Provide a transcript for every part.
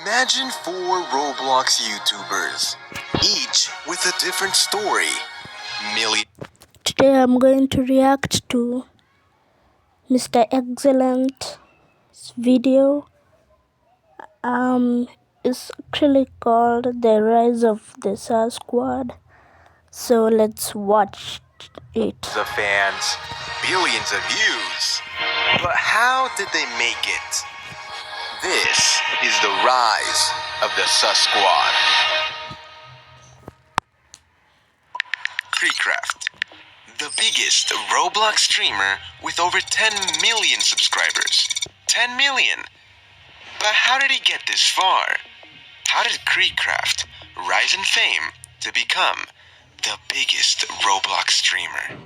Imagine 4 Roblox YouTubers, each with a different story. Today I'm going to react to Mr. Excellent's video. It's actually called The Rise of the SAR Squad. So let's watch it. The fans, billions of views. But how did they make it? This is the rise of the SAR Squad. KreekCraft, the biggest Roblox streamer with over 10 million subscribers. 10 million! But how did he get this far? How did KreekCraft rise in fame to become the biggest Roblox streamer?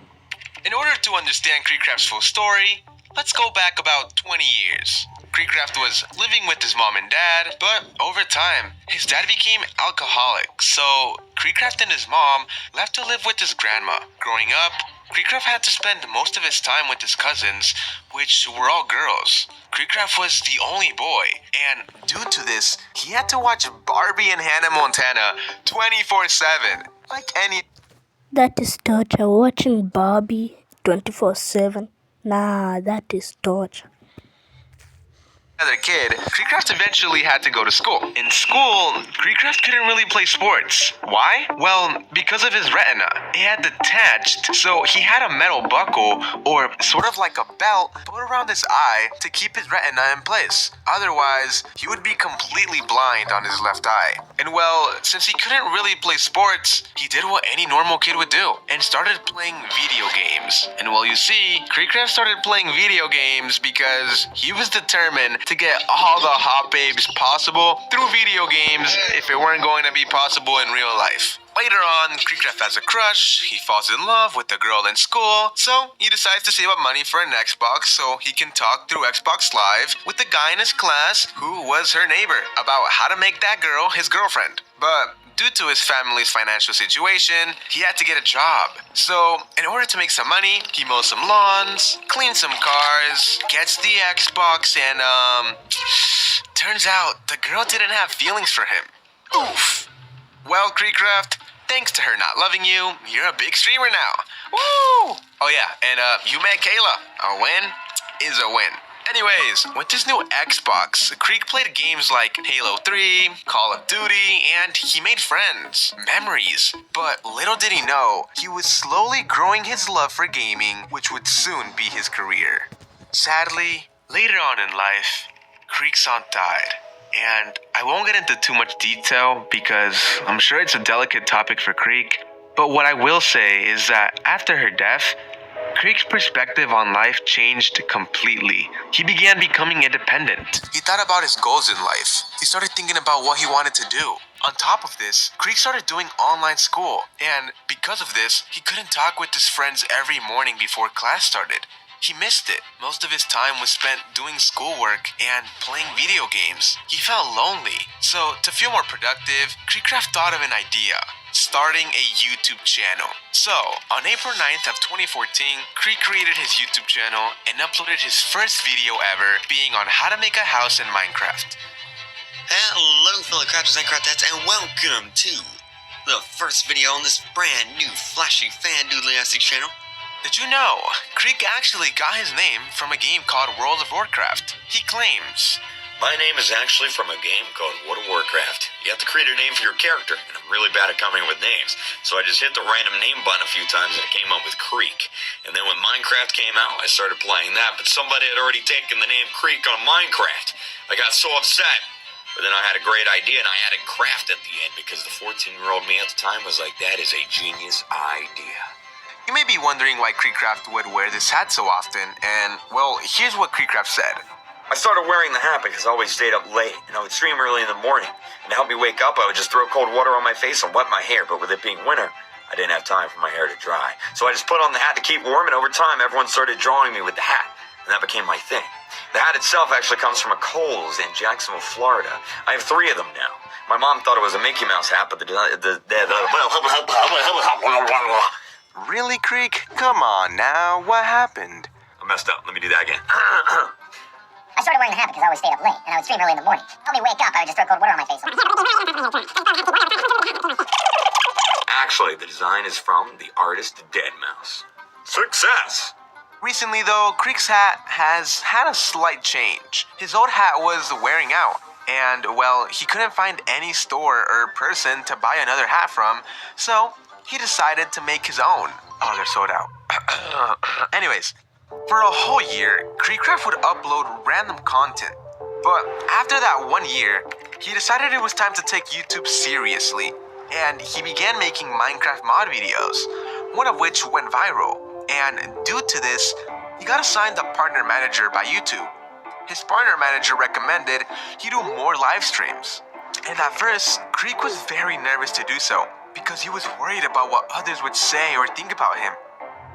In order to understand KreekCraft's full story, let's go back about 20 years. KreekCraft was living with his mom and dad, but over time, his dad became alcoholic, so KreekCraft and his mom left to live with his grandma. Growing up, KreekCraft had to spend most of his time with his cousins, which were all girls. KreekCraft was the only boy, and due to this, he had to watch Barbie and Hannah Montana 24/7, like any That is torture. Watching Barbie 24/7. Nah, that is torture. other kid. KreekCraft eventually had to go to school. In school, KreekCraft couldn't really play sports. Why? Well, because of his retina. It had detached, so he had a metal buckle, or sort of like a belt, put around his eye to keep his retina in place. Otherwise, he would be completely blind on his left eye. And well, since he couldn't really play sports, he did what any normal kid would do, and started playing video games. And well, you see, KreekCraft started playing video games because he was determined to get all the hot babes possible through video games if it weren't going to be possible in real life. Later on, KreekCraft has a crush, he falls in love with a girl in school, so he decides to save up money for an Xbox so he can talk through Xbox Live with the guy in his class who was her neighbor about how to make that girl his girlfriend. But due to his family's financial situation, he had to get a job. So, in order to make some money, he mows some lawns, cleans some cars, gets the Xbox, and turns out the girl didn't have feelings for him. Oof. Well, KreekCraft, thanks to her not loving you, you're a big streamer now. Woo! Oh yeah, and you met Kayla. A win is a win. Anyways, with his new Xbox, Kreek played games like Halo 3, Call of Duty, and he made friends, memories. But little did he know, he was slowly growing his love for gaming, which would soon be his career. Sadly, later on in life, Kreek's aunt died. And I won't get into too much detail because I'm sure it's a delicate topic for Kreek. But what I will say is that after her death, Kreek's perspective on life changed completely. He began becoming independent. He thought about his goals in life. He started thinking about what he wanted to do. On top of this, Kreek started doing online school. And because of this, he couldn't talk with his friends every morning before class started. He missed it. Most of his time was spent doing schoolwork and playing video games. He felt lonely. So, to feel more productive, KreekCraft thought of an idea: starting a YouTube channel. So, on April 9th of 2014, Kreek created his YouTube channel and uploaded his first video ever, being on how to make a house in Minecraft. Hello fellow crafters and craftettes, and welcome to the first video on this brand new flashy fan-doodly-astic channel. Did you know, Kreek actually got his name from a game called World of Warcraft? He claims, My name is actually from a game called World of Warcraft. You have to create a name for your character, and I'm really bad at coming up with names. So I just hit the random name button a few times and it came up with Kreek. And then when Minecraft came out, I started playing that, but somebody had already taken the name Kreek on Minecraft. I got so upset. But then I had a great idea and I added craft at the end because the 14-year-old me at the time was like, that is a genius idea. You may be wondering why KreekCraft would wear this hat so often, and, well, here's what KreekCraft said. I started wearing the hat because I always stayed up late, and I would stream early in the morning. And to help me wake up, I would just throw cold water on my face and wet my hair, but with it being winter, I didn't have time for my hair to dry. So I just put on the hat to keep warm, and over time, everyone started drawing me with the hat, and that became my thing. The hat itself actually comes from a Kohl's in Jacksonville, Florida. I have 3 of them now. My mom thought it was a Mickey Mouse hat, but Really, Kreek? Come on now, what happened? I messed up. Let me do that again. I started wearing the hat because I always stayed up late, and I would stream early in the morning. Help me wake up, I would just throw cold water on my face. Actually, the design is from the artist Deadmau5. Success! Recently, though, Creek's hat has had a slight change. His old hat was wearing out, and, well, he couldn't find any store or person to buy another hat from, so he decided to make his own. Oh, they're sold out. Anyways, for a whole year, KreekCraft would upload random content. But after that 1 year, he decided it was time to take YouTube seriously, and he began making Minecraft mod videos, one of which went viral. And due to this, he got assigned a partner manager by YouTube. His partner manager recommended he do more live streams. And at first, Creek was very nervous to do so, because he was worried about what others would say or think about him.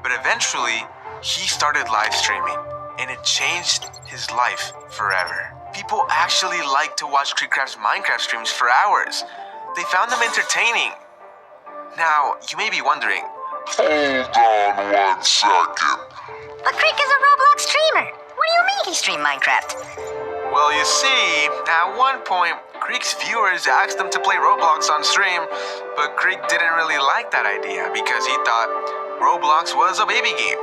But eventually, he started live streaming, and it changed his life forever. People actually liked to watch KreekCraft's Minecraft streams for hours. They found them entertaining. Now, you may be wondering, hold on 1 second. But Creek is a Roblox streamer. What do you mean he streamed Minecraft? well, you see, at one point, Creek's viewers asked him to play Roblox on stream, but Creek didn't really like that idea because he thought Roblox was a baby game.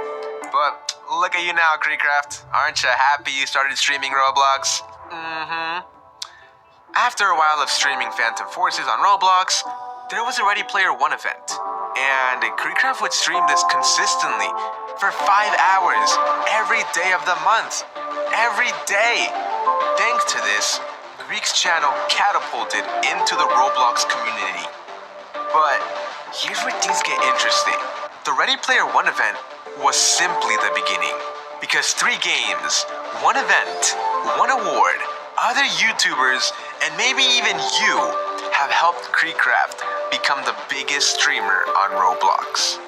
But look at you now, KreekCraft. Aren't you happy you started streaming Roblox? After a while of streaming Phantom Forces on Roblox, there was a Ready Player One event, and KreekCraft would stream this consistently for 5 hours every day of the month. Every day! Thanks to this, Creek's channel catapulted into the Roblox community. But here's where things get interesting. The Ready Player One event was simply the beginning, because 3 games, 1 event, 1 award, other YouTubers, and maybe even you have helped KreekCraft become the biggest streamer on Roblox.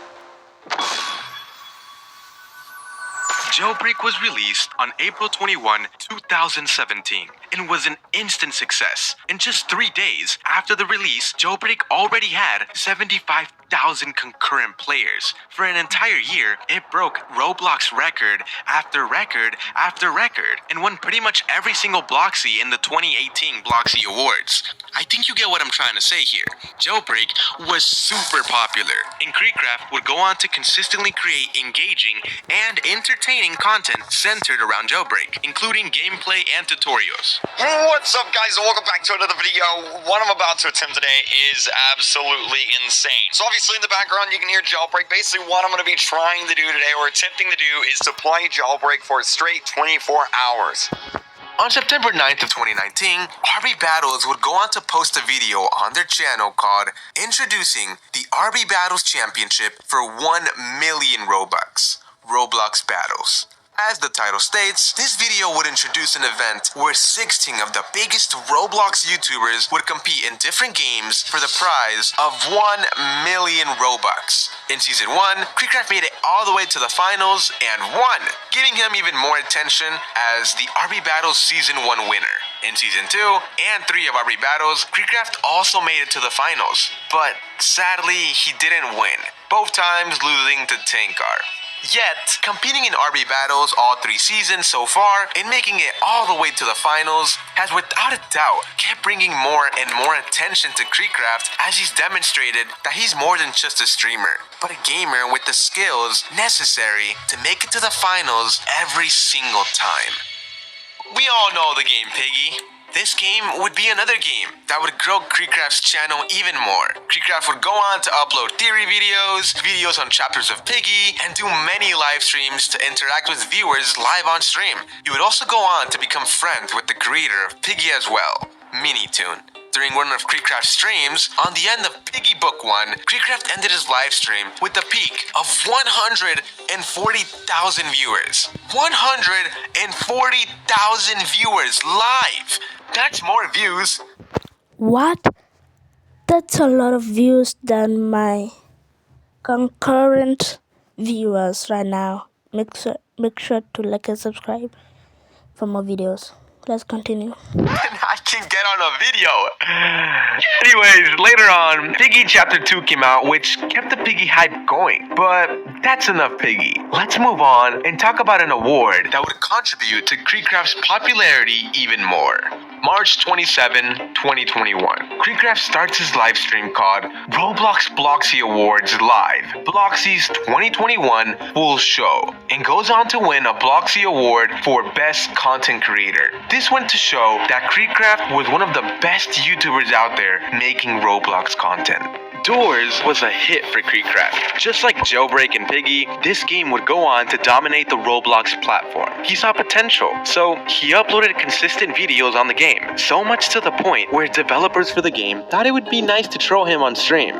Jailbreak was released on April 21, 2017, and was an instant success. In just 3 days after the release, Jailbreak already had 75,000 concurrent players. For an entire year, it broke Roblox record after record after record, and won pretty much every single Bloxy in the 2018 Bloxy Awards. I think you get what I'm trying to say here. Jailbreak was super popular, and KreekCraft would go on to consistently create engaging and entertaining content centered around Jailbreak, including gameplay and tutorials. What's up, guys, and welcome back to another video. What I'm about to attempt today is absolutely insane. So obviously in the background you can hear Jailbreak. Basically what I'm going to be trying to do today, or attempting to do, is to play Jailbreak for a straight 24 hours. On September 9th of 2019, RB Battles would go on to post a video on their channel called Introducing the RB Battles Championship for 1 million Robux, Roblox Battles. As the title states, this video would introduce an event where 16 of the biggest Roblox YouTubers would compete in different games for the prize of 1 million Robux. In Season 1, KreekCraft made it all the way to the finals and won, giving him even more attention as the RB Battles Season 1 winner. In Season 2 and 3 of RB Battles, KreekCraft also made it to the finals, but sadly he didn't win, both times losing to Tankar. Yet, competing in RB Battles all 3 seasons so far, and making it all the way to the finals, has without a doubt kept bringing more and more attention to KreekCraft, as he's demonstrated that he's more than just a streamer, but a gamer with the skills necessary to make it to the finals every single time. We all know the game Piggy. This game would be another game that would grow KreekCraft's channel even more. KreekCraft would go on to upload theory videos, videos on chapters of Piggy, and do many live streams to interact with viewers live on stream. He would also go on to become friends with the creator of Piggy as well, Minitoon. During one of KreekCraft's streams, on the end of Piggy Book 1, KreekCraft ended his live stream with a peak of 140,000 viewers. 140,000 viewers live! That's more views. What? That's a lot of views than my concurrent viewers right now. Make sure to like and subscribe for more videos. Let's continue. I can get on a video. Anyways, later on, Piggy Chapter 2 came out, which kept the Piggy hype going. But that's enough Piggy. Let's move on and talk about an award that would contribute to KreekCraft's popularity even more. March 27, 2021. KreekCraft starts his live stream called Roblox Bloxy Awards Live, Bloxy's 2021 full show, and goes on to win a Bloxy Award for Best Content Creator. This went to show that KreekCraft was one of the best YouTubers out there making Roblox content. Doors was a hit for KreekCraft. Just like Jailbreak and Piggy, this game would go on to dominate the Roblox platform. He saw potential, so he uploaded consistent videos on the game, so much to the point where developers for the game thought it would be nice to troll him on stream.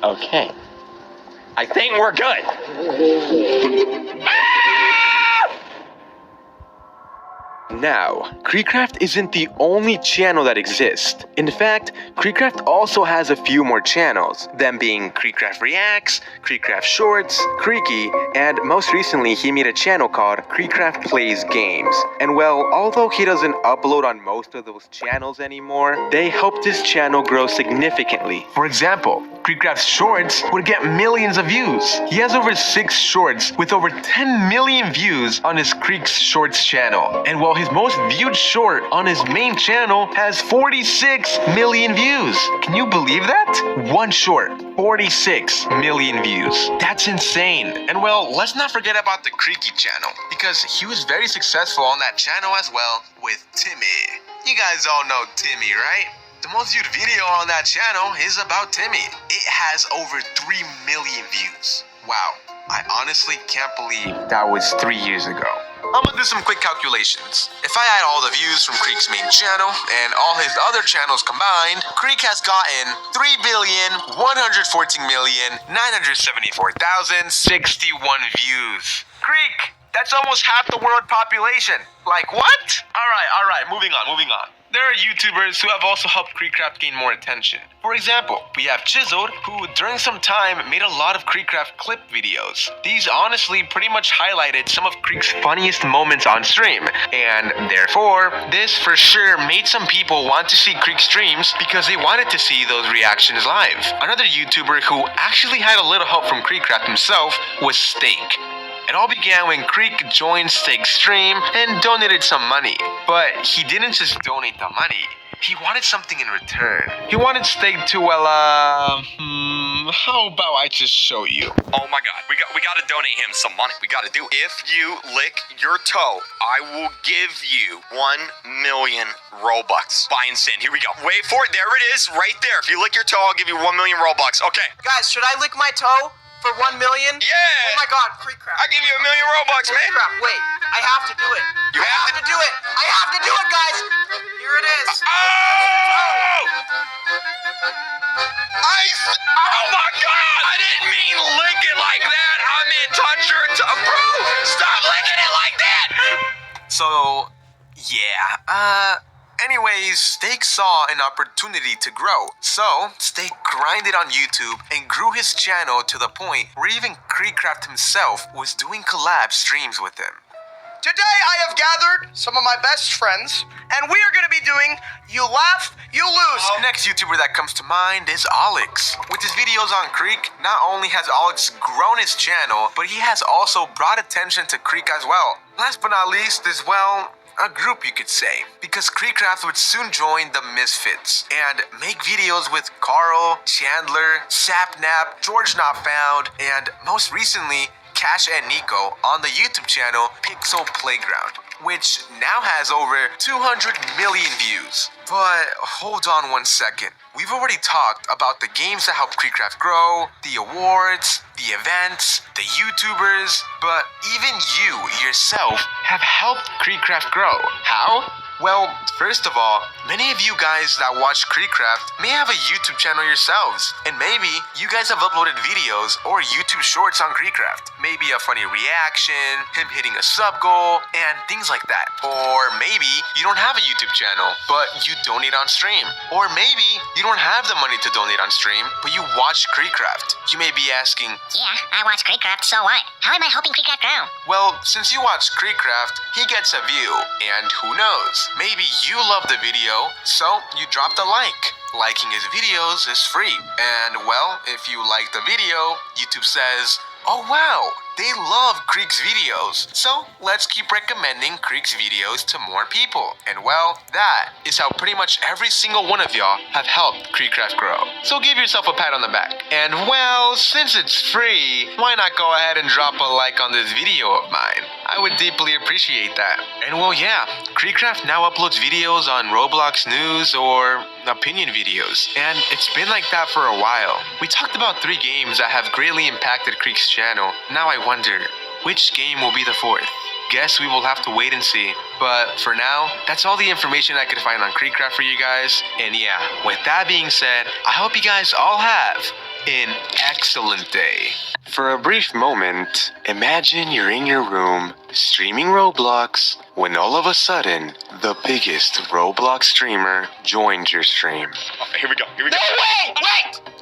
Okay. I think we're good. Now, KreekCraft isn't the only channel that exists. In fact, KreekCraft also has a few more channels, them being KreekCraft Reacts, KreekCraft Shorts, Creaky, and most recently he made a channel called KreekCraft Plays Games. And well, although he doesn't upload on most of those channels anymore, they helped his channel grow significantly. For example, KreekCraft's Shorts would get millions of views. He has over 6 shorts with over 10 million views on his Kreek's Shorts channel. And while his most viewed short on his main channel has 46 million views. Can you believe that? One short, 46 million views. That's insane. And well, let's not forget about the Creaky channel, because he was very successful on that channel as well with Timmy. You guys all know Timmy, right? The most viewed video on that channel is about Timmy. It has over 3 million views. Wow, I honestly can't believe that was 3 years ago. I'm gonna do some quick calculations. If I add all the views from Creek's main channel and all his other channels combined, Creek has gotten 3,114,974,061 views. Creek, that's almost half the world population. Like what? Alright, moving on. There are YouTubers who have also helped KreekCraft gain more attention. For example, we have Chiseled, who during some time made a lot of KreekCraft clip videos. These honestly pretty much highlighted some of Kreek's funniest moments on stream, and therefore, this for sure made some people want to see Kreek streams because they wanted to see those reactions live. Another YouTuber who actually had a little help from KreekCraft himself was Steak. It all began when Creek joined Steak's stream and donated some money. But he didn't just donate the money. He wanted something in return. He wanted Steak to, how about I just show you? Oh my god, we gotta donate him some money. We gotta do it. If you lick your toe, I will give you 1 million Robux. Buy and send. Here we go. Wait for it. There it is, right there. If you lick your toe, I'll give you 1 million Robux. Okay. Guys, should I lick my toe for 1 million? Yeah. Oh my god, KreekCraft. I give you 1 million Robux, man. KreekCraft, wait. I have to do it. You I have to do it. I have to do it, guys. Here it is. Oh! Oh my god! I didn't mean lick it like that. I meant touch your toe. Bro, stop licking it like that. So, yeah, anyways, Steak saw an opportunity to grow. So, Steak grinded on YouTube and grew his channel to the point where even KreekCraft himself was doing collab streams with him. Today I have gathered some of my best friends, and we are going to be doing You Laugh, You Lose. The next YouTuber that comes to mind is Alex. With his videos on Creek, not only has Alex grown his channel, but he has also brought attention to Creek as well. Last but not least is, well, a group you could say, because KreekCraft would soon join the Misfits and make videos with Carl, Chandler, Sapnap, George Not Found, and most recently, Cash and Nico on the YouTube channel Pixel Playground, which now has over 200 million views. But hold on one second. We've already talked about the games that help KreekCraft grow, the awards, the events, the YouTubers, but even you yourself have helped KreekCraft grow. How? Well, first of all, many of you guys that watch KreekCraft may have a YouTube channel yourselves, and maybe you guys have uploaded videos or YouTube shorts on KreekCraft. Maybe a funny reaction, him hitting a sub goal, and things like that. Or maybe you don't have a YouTube channel, but you donate on stream. Or maybe you don't have the money to donate on stream, but you watch KreekCraft. You may be asking, Yeah, I watch KreekCraft, so what? How am I helping KreekCraft grow? well, since you watch KreekCraft, he gets a view, and who knows? maybe you love the video, so you dropped a like. Liking his videos is free. And well, if you like the video, YouTube says, oh wow, they love Creek's videos. So let's keep recommending Creek's videos to more people. And well, that is how pretty much every single one of y'all have helped Creekcraft grow. So give yourself a pat on the back. And well, since it's free, why not go ahead and drop a like on this video of mine? I would deeply appreciate that. And well, yeah, Creekcraft now uploads videos on Roblox news or opinion videos. And it's been like that for a while. We talked about 3 games that have greatly impacted Creek's channel. Now I wonder, which game will be the 4th? Guess we will have to wait and see. But for now, that's all the information I could find on Creekcraft for you guys. And yeah, with that being said, I hope you guys all have an excellent day. For a brief moment, imagine you're in your room, streaming Roblox, when all of a sudden, the biggest Roblox streamer joins your stream. Oh, here we go. No, wait!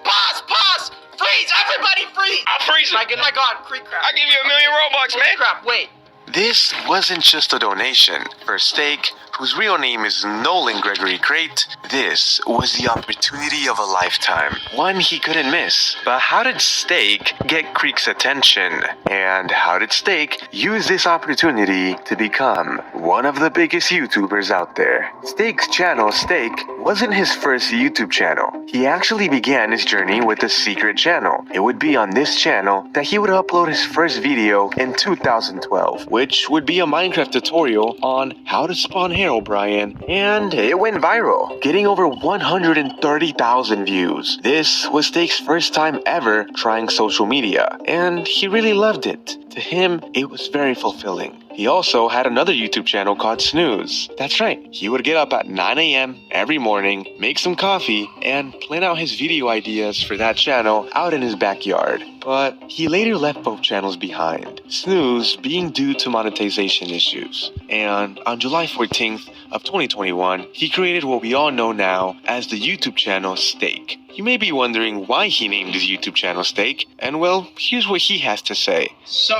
Pause! Freeze! Everybody freeze! I'm freezing. My God, Creekcraft. I'll give you $1 million Robux, man. Creekcraft, wait. This wasn't just a donation. For Steak, whose real name is Nolan Gregory Crate, this was the opportunity of a lifetime. One he couldn't miss. But how did Steak get Creek's attention? And how did Steak use this opportunity to become one of the biggest YouTubers out there? Steak's channel, Steak, wasn't his first YouTube channel. He actually began his journey with a secret channel. It would be on this channel that he would upload his first video in 2012, which would be a Minecraft tutorial on how to spawn Herobrine, and it went viral, getting over 130,000 views. This was Steak's first time ever trying social media, and he really loved it. To him, it was very fulfilling. He also had another YouTube channel called Snooze. That's right, he would get up at 9 a.m. every morning, make some coffee, and plan out his video ideas for that channel out in his backyard. But he later left both channels behind, Snooze being due to monetization issues. And on July 14th of 2021, he created what we all know now as the YouTube channel Steak. You may be wondering why he named his YouTube channel Steak, and well, here's what he has to say. So,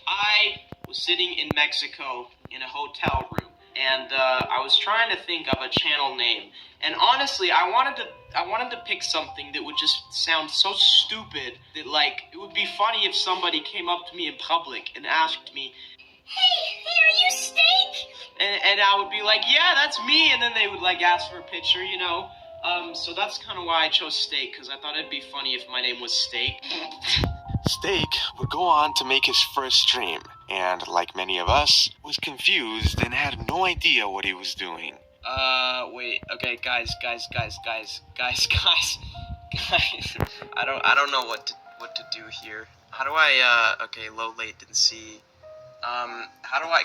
I was sitting in Mexico in a hotel room, and I was trying to think of a channel name. And honestly, I wanted to pick something that would just sound so stupid that, like, it would be funny if somebody came up to me in public and asked me, Hey, are you Steak? and I would be like, yeah, that's me, and then they would, like, ask for a picture, you know. So that's kind of why I chose Steak, because I thought it'd be funny if my name was Steak. Steak would go on to make his first stream, and like many of us, was confused and had no idea what he was doing. Wait, okay, guys. I don't know what to do here. How do I, okay, low latency.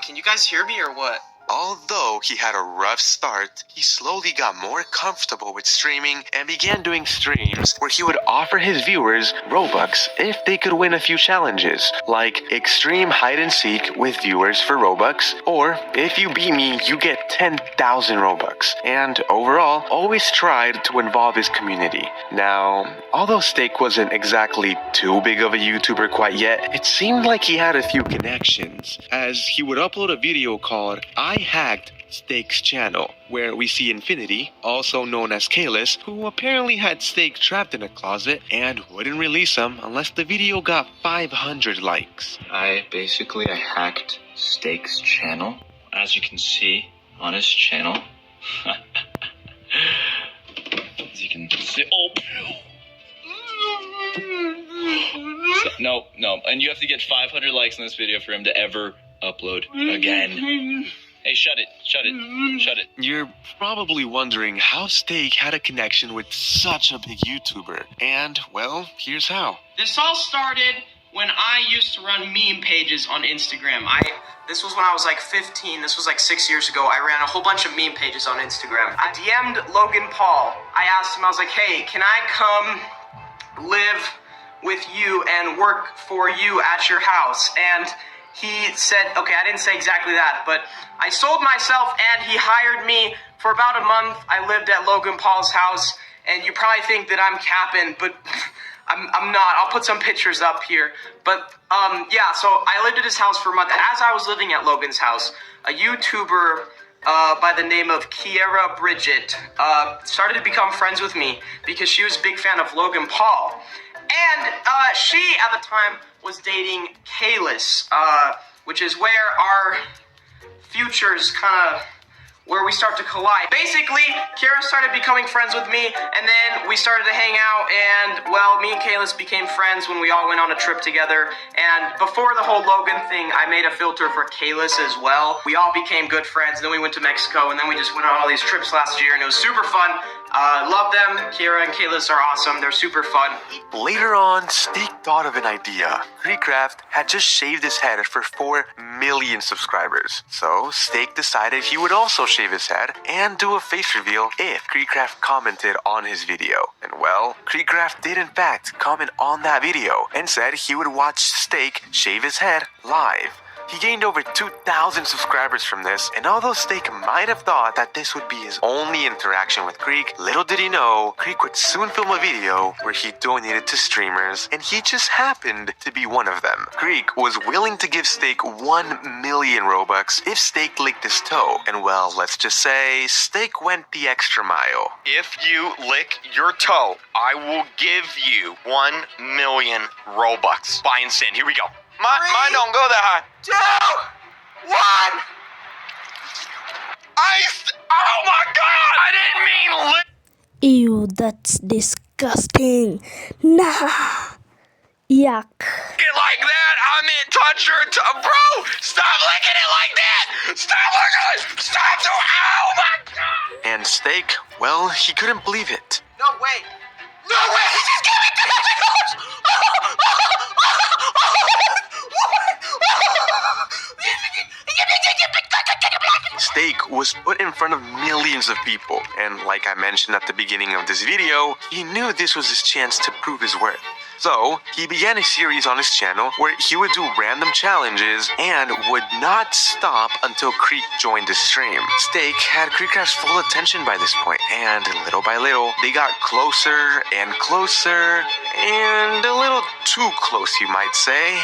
Can you guys hear me or what? Although he had a rough start, he slowly got more comfortable with streaming and began doing streams where he would offer his viewers Robux if they could win a few challenges, like Extreme Hide and Seek with viewers for Robux, or if you beat me, you get 10,000 Robux, and overall, always tried to involve his community. Now, although Steak wasn't exactly too big of a YouTuber quite yet, it seemed like he had a few connections, as he would upload a video called I Hacked Steak's channel, where we see Infinity, also known as Kalis, who apparently had Steak trapped in a closet and wouldn't release him unless the video got 500 likes. I hacked Steak's channel, as you can see on his channel. As you can see, no, and you have to get 500 likes on this video for him to ever upload again. Hey, shut it. You're probably wondering how Steak had a connection with such a big YouTuber, and well, here's how. This all started when I used to run meme pages on Instagram. This was when I was like 15. This was like 6 years ago. I ran a whole bunch of meme pages on Instagram. I DM'd Logan Paul. I asked him, I was like, hey, can I come live with you and work for you at your house? And he said, okay, I didn't say exactly that, but I sold myself and he hired me for about a month. I lived at Logan Paul's house, and you probably think that I'm capping, but I'm not. I'll put some pictures up here. But yeah, so I lived at his house for a month. And as I was living at Logan's house, a YouTuber by the name of Kiera Bridget started to become friends with me because she was a big fan of Logan Paul. And she, at the time, was dating Kalis, which is where our futures where we start to collide. Basically, Kiera started becoming friends with me, and then we started to hang out, and, well, me and Kalis became friends when we all went on a trip together, and before the whole Logan thing, I made a filter for Kalis as well. We all became good friends, then we went to Mexico, and then we just went on all these trips last year, and it was super fun. Love them. Kiera and Kalis are awesome. They're super fun. Later on, Steak thought of an idea. KreekCraft had just shaved his head for 4 million subscribers. So, Steak decided he would also shave his head and do a face reveal if KreekCraft commented on his video. And well, KreekCraft did in fact comment on that video and said he would watch Steak shave his head live. He gained over 2,000 subscribers from this, and although Steak might have thought that this would be his only interaction with Kreek, little did he know, Kreek would soon film a video where he donated to streamers, and he just happened to be one of them. Kreek was willing to give Steak 1 million Robux if Steak licked his toe, and well, let's just say, Steak went the extra mile. If you lick your toe, I will give you 1 million Robux. Buy and send. Here we go. Mine don't go that high. 2, 1. Oh my god! I didn't mean lick. Ew, that's disgusting. Nah. Yuck. It like that. I meant touch your toe. Bro, stop licking it like that. Stop licking it. Stop. Oh my god. And Steak, well, he couldn't believe it. No way. No way. He just gave me $300. Steak was put in front of millions of people, and like I mentioned at the beginning of this video, he knew this was his chance to prove his worth. So, he began a series on his channel where he would do random challenges and would not stop until Kreek joined the stream. Steak had KreekCraft's full attention by this point, and little by little, they got closer and closer, and a little too close, you might say.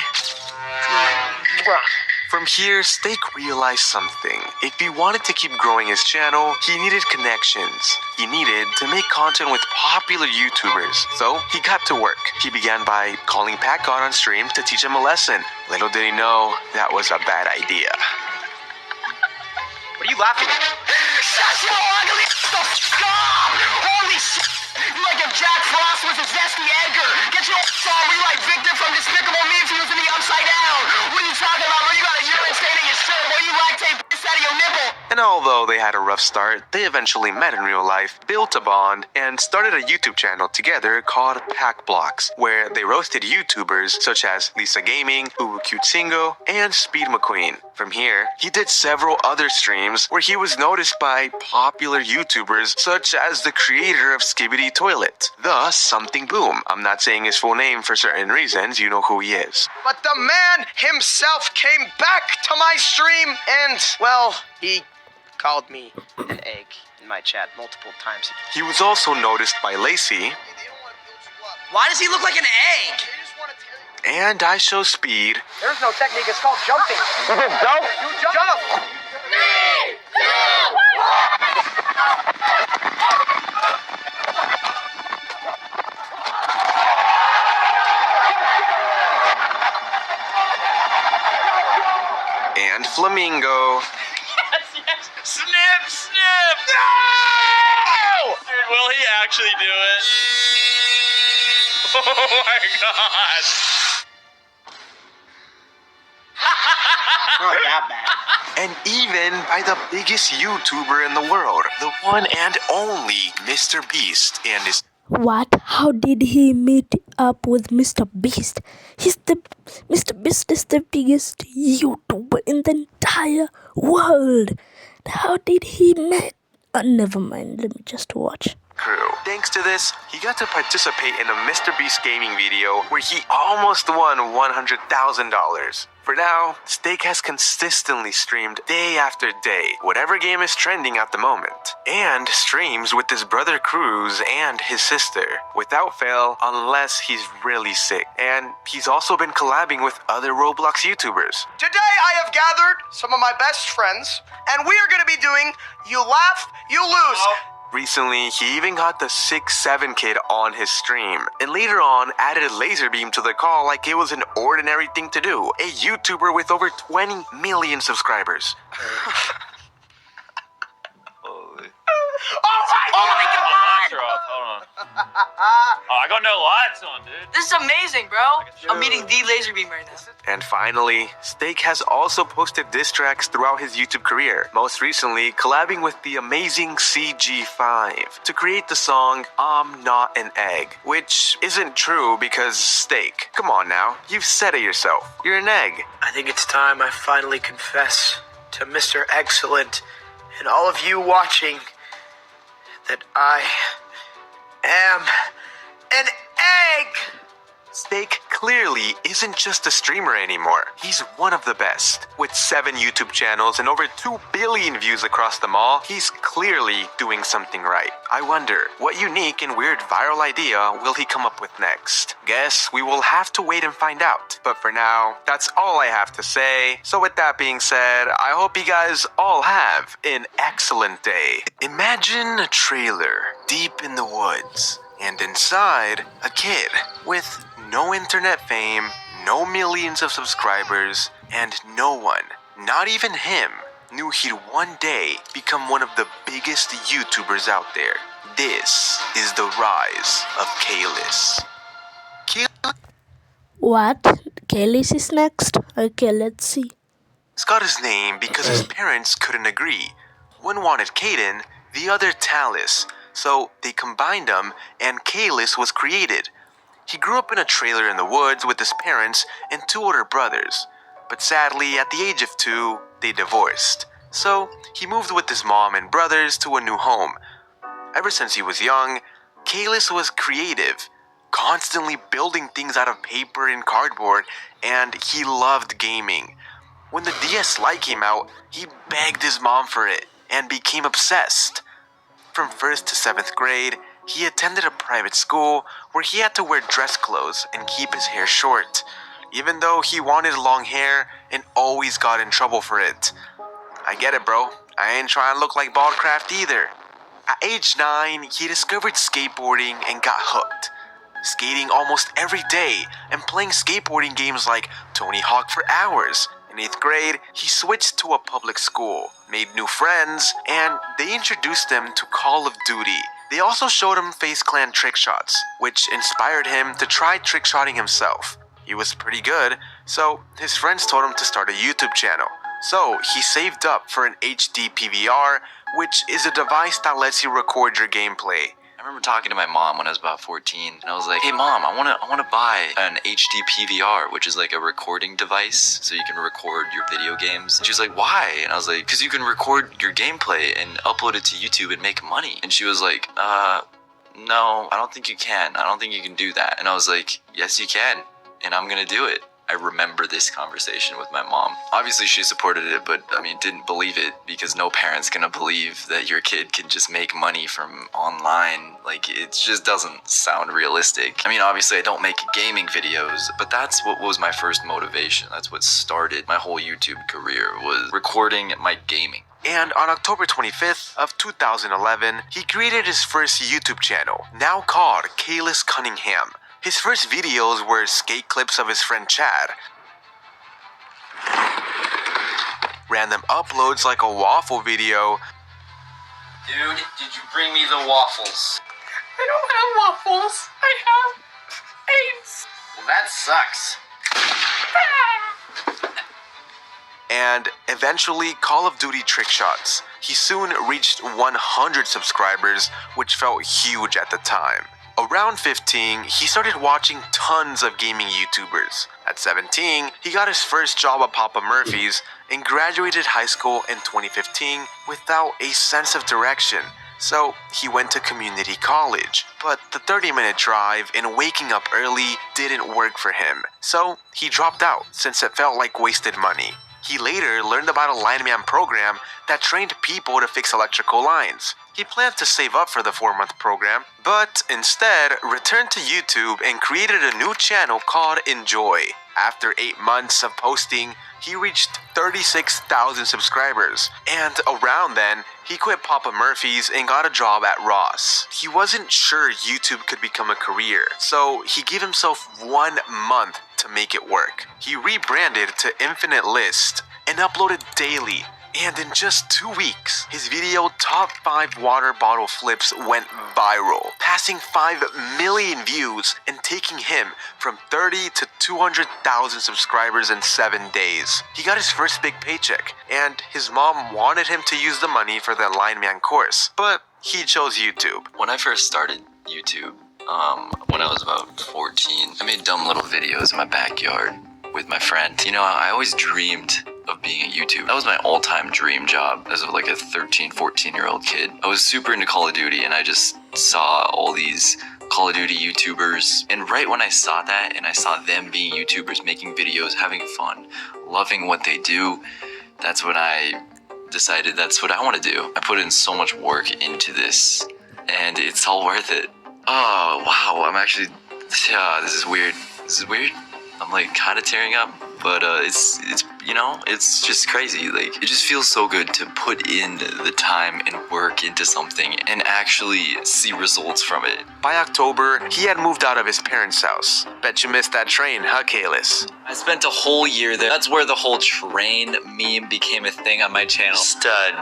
From here, Steak realized something. If he wanted to keep growing his channel, he needed connections. He needed to make content with popular YouTubers. So, he got to work. He began by calling Pat God on stream to teach him a lesson. Little did he know, that was a bad idea. What are you laughing at? Shut your ugly stop! Holy shit! You're like if Jack Frost was a zesty Edgar. Get your on where you like Victor from Despicable Me if he was in the Upside Down. What are you talking about? Where you got a urine stain in your shirt? Where you lactate piss out of your nipple? And although they had a rough start, they eventually met in real life, built a bond, and started a YouTube channel together called Pack Blocks, where they roasted YouTubers such as Lisa Gaming, Uwu Cute Singo, and Speed McQueen. From here, he did several other streams where he was noticed by popular YouTubers such as the creator of Skibidi Toilet, the Something Boom. I'm not saying his full name for certain reasons, you know who he is. But the man himself came back to my stream and, well, he called me an egg in my chat multiple times. He was also noticed by Lacey, Why does he look like an egg? and I Show Speed, There's no technique, it's called jumping. Jump? You jump! and Flamingo. Yes. Snip, snip. No! Dude, will he actually do it? Oh my god. Not that bad. And even by the biggest YouTuber in the world, the one and only Mr. Beast and his... What? How did he meet up with Mr. Beast? Mr. Beast is the biggest YouTuber in the entire world. How did he meet? Never mind, let me just watch. crew. thanks to this, he got to participate in a Mr. Beast gaming video where he almost won $100,000. For now, Steak has consistently streamed day after day, whatever game is trending at the moment, and streams with his brother Cruz and his sister, without fail unless he's really sick. And he's also been collabing with other Roblox YouTubers. Today I have gathered some of my best friends, and we are going to be doing You Laugh, You Lose. Recently, he even got the 6'7" kid on his stream, and later on added a laser beam to the call like it was an ordinary thing to do. A YouTuber with over 20 million subscribers. Oh my God! Lights are off. Hold on. Oh, I got no lights on, dude. This is amazing, bro. I'm meeting the laser beam right now. And finally, Steak has also posted diss tracks throughout his YouTube career, most recently collabing with the amazing CG5 to create the song I'm Not an Egg, which isn't true because Steak, come on now, you've said it yourself, you're an egg. I think it's time I finally confess to Mr. Excellent and all of you watching that I am an egg! Steak clearly isn't just a streamer anymore. He's one of the best. With 7 YouTube channels and over 2 billion views across them all, he's clearly doing something right. I wonder, what unique and weird viral idea will he come up with next? Guess we will have to wait and find out. But for now, that's all I have to say. So with that being said, I hope you guys all have an excellent day. Imagine a trailer deep in the woods, and inside, a kid with no internet fame, no millions of subscribers, and no one, not even him, knew he'd one day become one of the biggest YouTubers out there. This is the rise of Kalis. What? Kalis is next? Okay, let's see. He's got his name because his parents couldn't agree. One wanted Caden, the other Talis, so they combined them and Kalis was created. He grew up in a trailer in the woods with his parents and 2 older brothers, but sadly at the age of 2, they divorced. So he moved with his mom and brothers to a new home. Ever since he was young, Kalis was creative, constantly building things out of paper and cardboard, and he loved gaming. When the DS Lite came out, he begged his mom for it and became obsessed. From 1st to 7th grade, he attended a private school where he had to wear dress clothes and keep his hair short, even though he wanted long hair and always got in trouble for it. I get it, bro. I ain't trying to look like Baldcraft either. At age 9, he discovered skateboarding and got hooked. Skating almost every day and playing skateboarding games like Tony Hawk for hours. In 8th grade, he switched to a public school, made new friends, and they introduced him to Call of Duty. They also showed him FaZe Clan trick shots, which inspired him to try trick shotting himself. He was pretty good, so his friends told him to start a YouTube channel. So he saved up for an HD PVR, which is a device that lets you record your gameplay. I remember talking to my mom when I was about 14, and I was like, "Hey mom, I wanna buy an HD PVR, which is like a recording device, so you can record your video games." And she was like, "Why?" And I was like, "Because you can record your gameplay and upload it to YouTube and make money." And she was like, "No, I don't think you can. I don't think you can do that." And I was like, "Yes, you can, and I'm gonna do it." I remember this conversation with my mom. Obviously, she supported it, but didn't believe it, because no parent's gonna believe that your kid can just make money from online. Like, it just doesn't sound realistic. Obviously, I don't make gaming videos, but that's what was my first motivation. That's what started my whole YouTube career, was recording my gaming. And on October 25th of 2011, he created his first YouTube channel, now called Kalis Cunningham. His first videos were skate clips of his friend Chad, random uploads like a waffle video. Dude, did you bring me the waffles? I don't have waffles. I have AIDS. Well, that sucks. And eventually Call of Duty trick shots. He soon reached 100 subscribers, which felt huge at the time. Around 15, he started watching tons of gaming YouTubers. At 17, he got his first job at Papa Murphy's and graduated high school in 2015 without a sense of direction, So he went to community college, but the 30-minute drive and waking up early didn't work for him. So he dropped out since it felt like wasted money. He later learned about a lineman program that trained people to fix electrical lines. He planned to save up for the 4-month program, but instead returned to YouTube and created a new channel called Enjoy. After 8 months of posting, he reached 36,000 subscribers, and around then, he quit Papa Murphy's and got a job at Ross. He wasn't sure YouTube could become a career, so he gave himself 1 month to make it work. He rebranded to Infinite List and uploaded daily. And in just 2 weeks, his video Top 5 Water Bottle Flips went viral, passing 5 million views and taking him from 30 to 200,000 subscribers in 7 days. He got his first big paycheck, and his mom wanted him to use the money for the lineman course, but he chose YouTube. When I first started YouTube, when I was about 14, I made dumb little videos in my backyard with my friend. You know, I always dreamed of being a YouTuber. That was my all-time dream job as like a 13, 14-year-old kid. I was super into Call of Duty, and I just saw all these Call of Duty YouTubers. And right when I saw that, and I saw them being YouTubers, making videos, having fun, loving what they do, that's when I decided that's what I want to do. I put in so much work into this, and it's all worth it. Oh, wow, I'm actually, this is weird. I'm like kind of tearing up, but it's you know, it's just crazy. Like, it just feels so good to put in the time and work into something and actually see results from it. By October, he had moved out of his parents' house. Bet you missed that train, huh, Kalis? I spent a whole year there. That's where the whole train meme became a thing on my channel. Stud.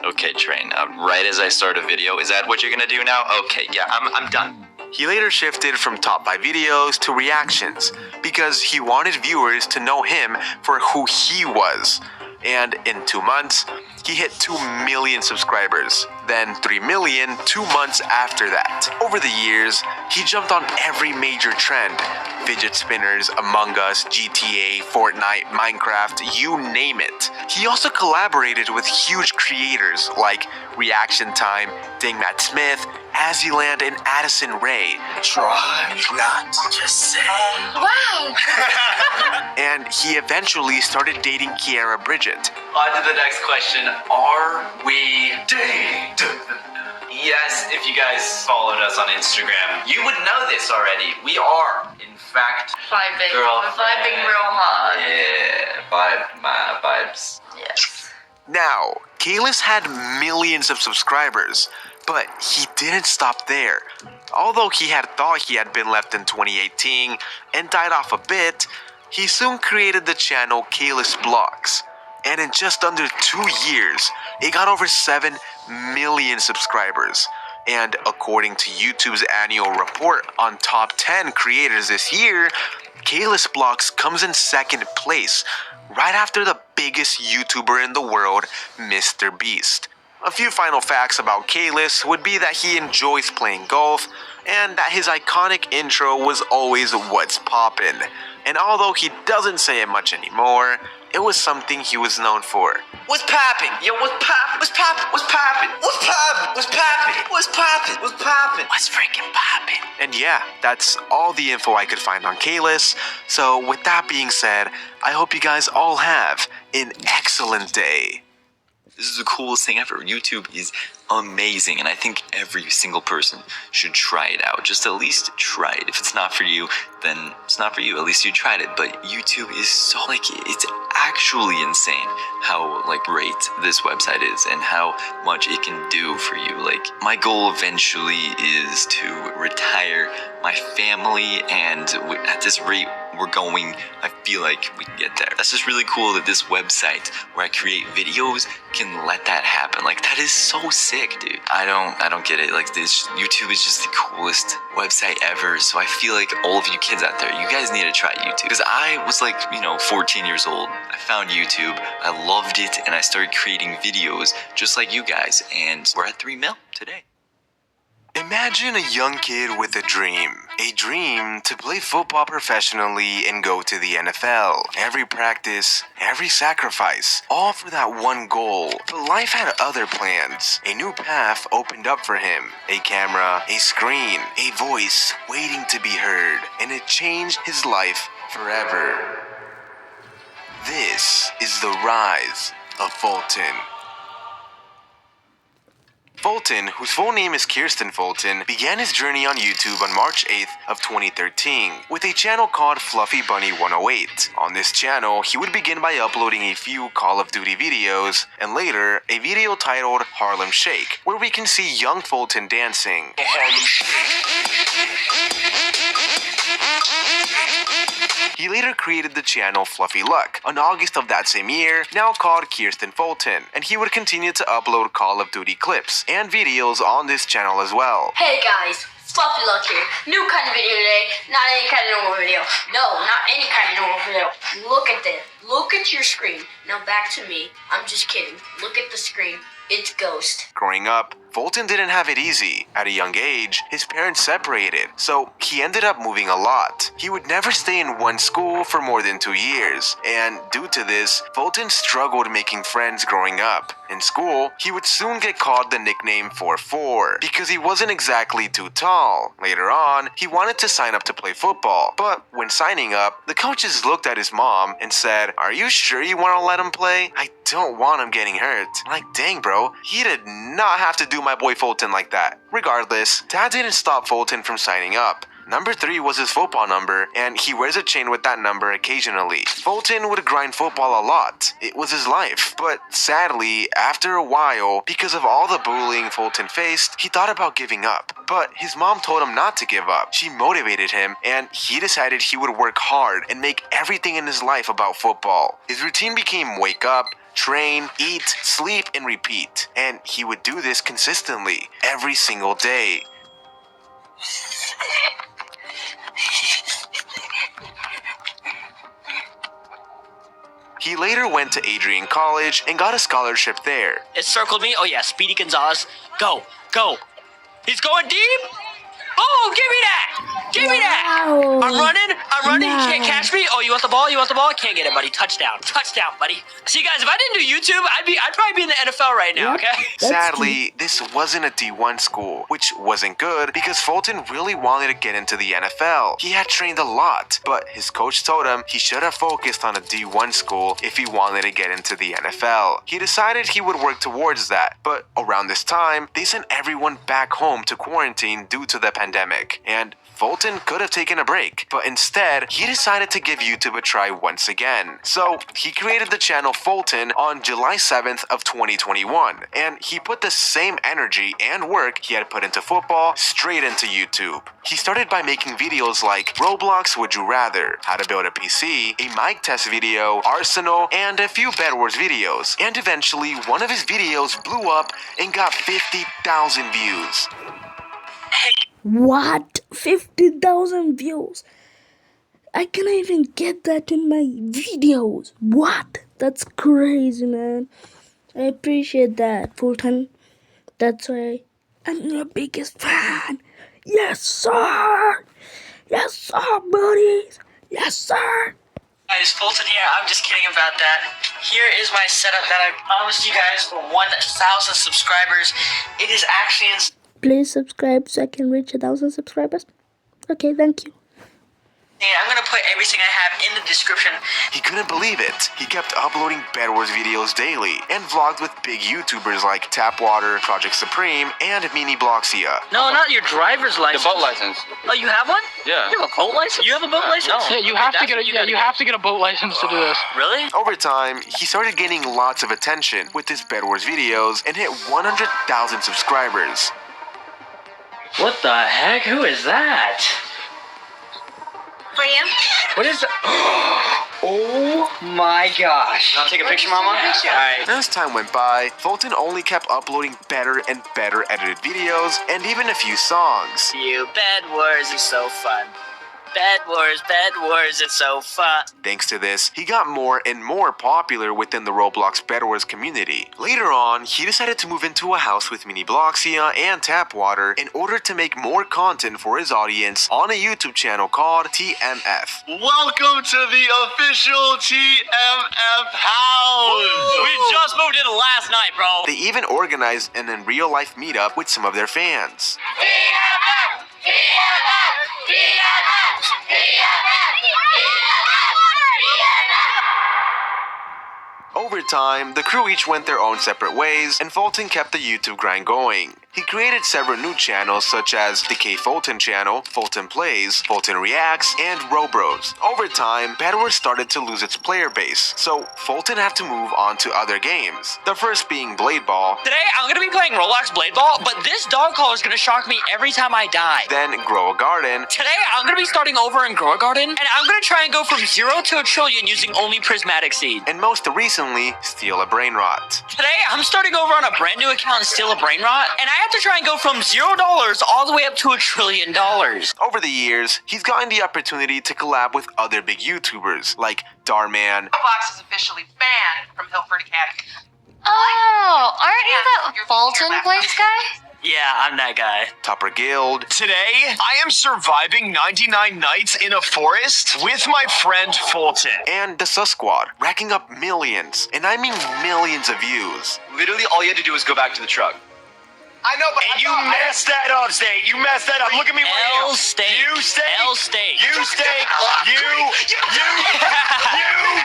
Okay, train. Right as I start a video, is that what you're gonna do now? Okay, yeah, I'm done. He later shifted from top 5 videos to reactions because he wanted viewers to know him for who he was. And in 2 months, he hit 2 million subscribers, then 3 million 2 months after that. Over the years, he jumped on every major trend: fidget spinners, Among Us, GTA, Fortnite, Minecraft, you name it. He also collaborated with huge creators like Reaction Time, Ding Matt Smith, Azzyland, and Addison Rae. Try not to say. Wow! And he eventually started dating Kiara Bridget. On to the next question. Are we dating? Yes, if you guys followed us on Instagram, you would know this already. We are, in fact, Vibing. girl. We're vibing real hard. Yeah, vibes. Yes. Now, Kalis had millions of subscribers, but he didn't stop there. Although he had thought he had been left in 2018 and died off a bit, he soon created the channel Kalis Vlogs. And in just under 2 years, it got over 7 million subscribers. And according to YouTube's annual report on top 10 creators this year, Kalis Vlogs comes in 2nd place, right after the biggest YouTuber in the world, Mr. Beast. A few final facts about Kalis would be that he enjoys playing golf, and that his iconic intro was always "What's Poppin'." And although he doesn't say it much anymore, it was something he was known for. What's poppin'? Yo, what's poppin'? What's poppin'? What's poppin'? What's poppin'? What's poppin'? What's poppin'? What's poppin'? What's freaking poppin'? And yeah, that's all the info I could find on Kalis. So with that being said, I hope you guys all have an excellent day. This is the coolest thing ever. YouTube is amazing, and I think every single person should try it out. Just at least try it. If it's not for you, then it's not for you. At least you tried it. But YouTube is so, like, it's actually insane how, like, great this website is and how much it can do for you. Like, my goal eventually is to retire my family, and at this rate we're going, I feel like we can get there. That's just really cool that this website where I create videos can let that happen. Like, that is so sick, dude. I don't get it. Like, this YouTube is just the coolest website ever. So I feel like all of you kids out there, you guys need to try YouTube. Because I was like, 14 years old. I found YouTube, I loved it, and I started creating videos just like you guys, and we're at 3 mil today. Imagine a young kid with a dream. A dream to play football professionally and go to the NFL. Every practice, every sacrifice, all for that one goal. But life had other plans. A new path opened up for him. A camera, a screen, a voice waiting to be heard. And it changed his life forever. This is the rise of Fulton. Fulton, whose full name is Kirsten Fulton, began his journey on YouTube on March 8th of 2013 with a channel called Fluffy Bunny 108. On this channel, he would begin by uploading a few Call of Duty videos, and later, a video titled Harlem Shake, where we can see young Fulton dancing. He later created the channel Fluffy Luck on August of that same year, now called Kirsten Fulton, and he would continue to upload Call of Duty clips and videos on this channel as well. Hey guys, Fluffy Luck here. New kind of video today, not any kind of normal video. No, not any kind of normal video. Look at this. Look at your screen. Now back to me. I'm just kidding. Look at the screen. It's Ghost. Growing up, Fulton didn't have it easy. At a young age, his parents separated, so he ended up moving a lot. He would never stay in one school for more than 2 years, and due to this, Fulton struggled making friends growing up. In school, he would soon get called the nickname 4'4" because he wasn't exactly too tall. Later on, he wanted to sign up to play football, but when signing up, the coaches looked at his mom and said, "Are you sure you want to let him play? I don't want him getting hurt." Like, dang bro, he did not have to do my boy Fulton like that. Regardless, Dad didn't stop Fulton from signing up. Number 3 was his football number, and he wears a chain with that number occasionally. Fulton would grind football a lot. It was his life. But sadly, after a while, because of all the bullying Fulton faced, he thought about giving up. But his mom told him not to give up. She motivated him, and he decided he would work hard and make everything in his life about football. His routine became wake up, train, eat, sleep, and repeat. And he would do this consistently, every single day. He later went to Adrian College and got a scholarship there. It circled me. Oh yeah, Speedy Gonzalez. Go, go. He's going deep. Oh, give me that. Give me that. Wow. I'm running. Wow. You can't catch me. Oh, you want the ball? Can't get it, buddy. Touchdown, buddy. See, guys, if I didn't do YouTube, I'd probably be in the NFL right now. Yep. Okay. That's Sadly, this wasn't a D1 school, which wasn't good because Fulton really wanted to get into the NFL. He had trained a lot, but his coach told him he should have focused on a D1 school if he wanted to get into the NFL. He decided he would work towards that, but around this time, they sent everyone back home to quarantine due to the pandemic, and Fulton could have taken a break, but instead, he decided to give YouTube a try once again. So, he created the channel Fulton on July 7th of 2021, and he put the same energy and work he had put into football straight into YouTube. He started by making videos like Roblox Would You Rather, How to Build a PC, a mic test video, Arsenal, and a few Bed Wars videos. And eventually, one of his videos blew up and got 50,000 views. What? 50,000 views? I cannot even get that in my videos. What? That's crazy, man. I appreciate that, Fulton. That's why I'm your biggest fan. Yes, sir. Yes, sir, buddies. Yes, sir. Guys, Fulton here. I'm just kidding about that. Here is my setup that I promised you guys for 1,000 subscribers. It is actually in. Please subscribe so I can reach 1,000 subscribers. Okay, thank you. I'm gonna put everything I have in the description. He couldn't believe it. He kept uploading Bed Wars videos daily and vlogged with big YouTubers like Tapwater, Project Supreme, and Mini Bloxia. No, not your driver's license. The boat license. Oh, you have one? Yeah. You have a boat license? You have a boat license? No. Yeah, you have to get a boat license to do this. Really? Over time, he started gaining lots of attention with his Bed Wars videos and hit 100,000 subscribers. What the heck? Who is that? For you? What is that? Oh my gosh. I'll take a picture, Mama? Alright. As time went by, Fulton only kept uploading better and better edited videos and even a few songs. You Bed Wars is so fun. Bed Wars, it's so fun. Thanks to this, he got more and more popular within the Roblox Bed Wars community. Later on, he decided to move into a house with Mini Bloxia and Tapwater in order to make more content for his audience on a YouTube channel called TMF. Welcome to the official TMF house. We just moved in last night, bro. They even organized an in real life meetup with some of their fans. Over time, the crew each went their own separate ways, and Fulton kept the YouTube grind going. He created several new channels such as the K Fulton channel, Fulton Plays, Fulton Reacts, and Robros. Over time, Bed Wars started to lose its player base, so Fulton had to move on to other games. The first being Blade Ball. Today, I'm gonna be playing Roblox Blade Ball, but this dog collar is gonna shock me every time I die. Then Grow a Garden. Today, I'm gonna be starting over in Grow a Garden, and I'm gonna try and go from 0 to a trillion using only prismatic seed. And most recently, Steal a Brain Rot. Today, I'm starting over on a brand new account and Steal a Brain Rot, and I have to try and go from $0 all the way up to $1 trillion. Over the years, he's gotten the opportunity to collab with other big YouTubers like Darman. Roblox is officially banned from Hilford Academy. Oh, aren't you that Fulton Place guy? Yeah, I'm that guy. Topper Guild. Today, I am surviving 99 nights in a forest with my friend Fulton. And the Sus Squad, racking up millions, and I mean millions of views. Literally, all you had to do was go back to the truck. I know, but you messed that up, State. You messed that up. Look at me right now. L Steak. You Steak. L Steak. You Steak. You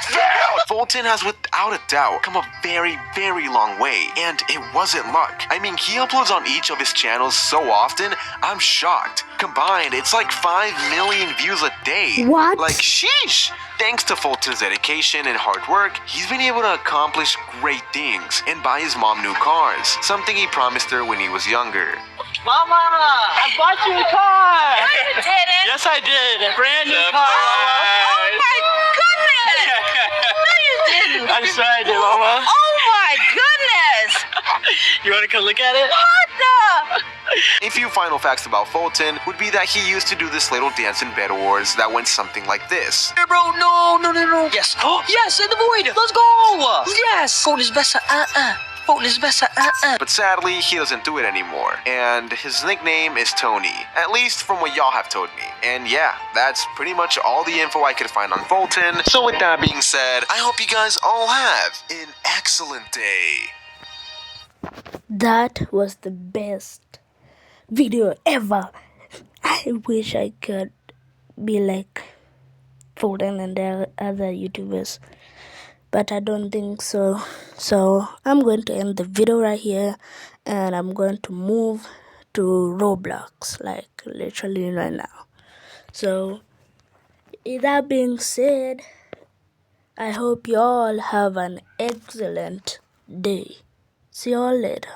failed. Fulton has without a doubt come a very, very long way, and it wasn't luck. I mean, he uploads on each of his channels so often, I'm shocked. Combined, it's like 5 million views a day. What? Like, sheesh! Thanks to Fulton's dedication and hard work, he's been able to accomplish great things and buy his mom new cars, something he promised her when he was younger. Mama, I bought you a car. No, you didn't. Yes, I did. A brand new car, Mama. Oh my goodness! No, you didn't. I'm sorry, I did, Mama. Oh my goodness! You want to come look at it? What the? A few final facts about Fulton would be that he used to do this little dance in Bed Wars that went something like this. Hey, bro, no. Yes. Oh, yes, in the void. Let's go. Yes. Fulton is better. Fulton is better. But sadly, he doesn't do it anymore, and his nickname is Tony, at least from what y'all have told me. And yeah, that's pretty much all the info I could find on Fulton. So with that being said, I hope you guys all have an excellent day. That was the best video ever. I wish I could be like Fulton and the other YouTubers, but I don't think so. So I'm going to end the video right here, and I'm going to move to Roblox, like literally right now. So with that being said, I hope you all have an excellent day. See you all later.